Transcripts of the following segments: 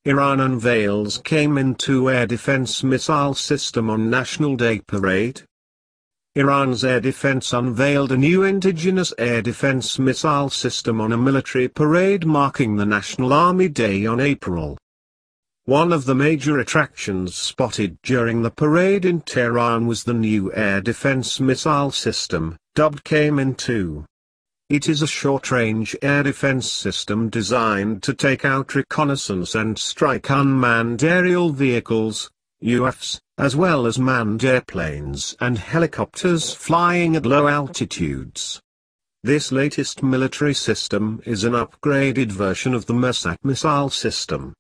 Iran unveils Kamin-2 air defense missile system on National Day parade. Iran's air defense unveiled a new indigenous air defense missile system on a military parade marking the National Army Day on April. One of the major attractions spotted during the parade in Tehran was the new air defense missile system, dubbed Kamin-2. It is a short-range air defense system designed to take out reconnaissance and strike unmanned aerial vehicles, UAVs, as well as manned airplanes and helicopters flying at low altitudes. This latest military system is an upgraded version of the Mersat missile system.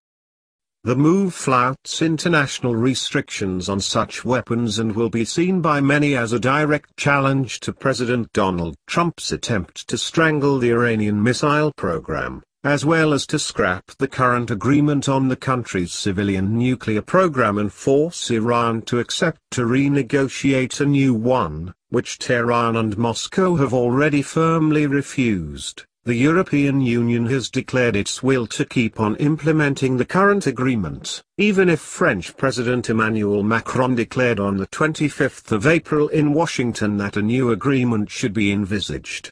The move flouts international restrictions on such weapons and will be seen by many as a direct challenge to President Donald Trump's attempt to strangle the Iranian missile program, as well as to scrap the current agreement on the country's civilian nuclear program and force Iran to accept to renegotiate a new one, which Tehran and Moscow have already firmly refused. The European Union has declared its will to keep on implementing the current agreement, even if French President Emmanuel Macron declared on the 25th of April in Washington that a new agreement should be envisaged.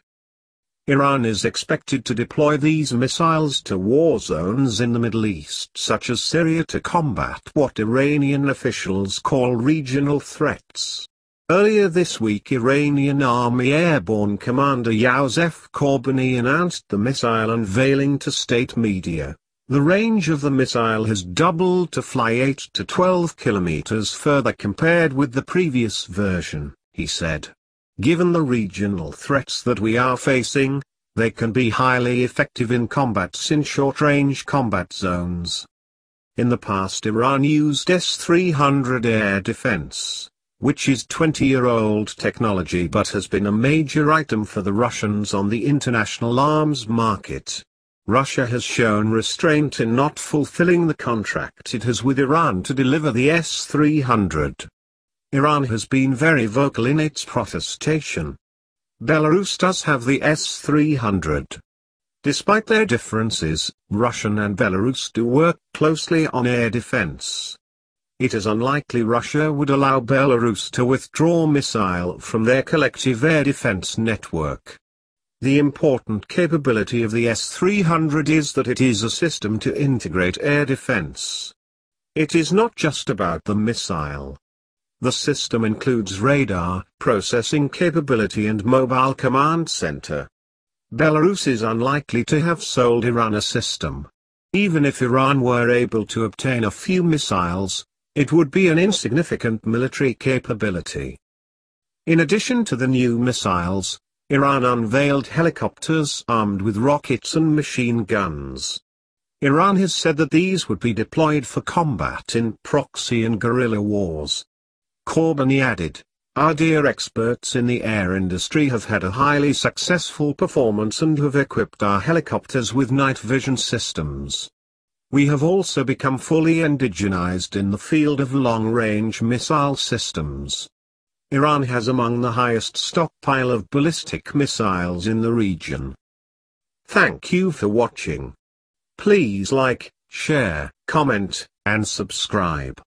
Iran is expected to deploy these missiles to war zones in the Middle East such as Syria to combat what Iranian officials call regional threats. Earlier this week, Iranian Army Airborne Commander Yousef Korbani announced the missile unveiling to state media. The range of the missile has doubled to fly 8 to 12 kilometers further compared with the previous version, he said. Given the regional threats that we are facing, they can be highly effective in combats in short-range combat zones. In the past, Iran used S-300 air defense, which is 20-year-old technology but has been a major item for the Russians on the international arms market. Russia has shown restraint in not fulfilling the contract it has with Iran to deliver the S-300. Iran has been very vocal in its protestation. Belarus does have the S-300. Despite their differences, Russia and Belarus do work closely on air defense. It is unlikely Russia would allow Belarus to withdraw missile from their collective air defense network. The important capability of the S-300 is that it is a system to integrate air defense. It is not just about the missile. The system includes radar, processing capability and mobile command center. Belarus is unlikely to have sold Iran a system. Even if Iran were able to obtain a few missiles, it would be an insignificant military capability. In addition to the new missiles, Iran unveiled helicopters armed with rockets and machine guns. Iran has said that these would be deployed for combat in proxy and guerrilla wars. Korbani added, "Our dear experts in the air industry have had a highly successful performance and have equipped our helicopters with night vision systems. We have also become fully indigenized in the field of long-range missile systems. Iran has among the highest stockpile of ballistic missiles in the region." Thank you for watching. Please like, share, comment, and subscribe.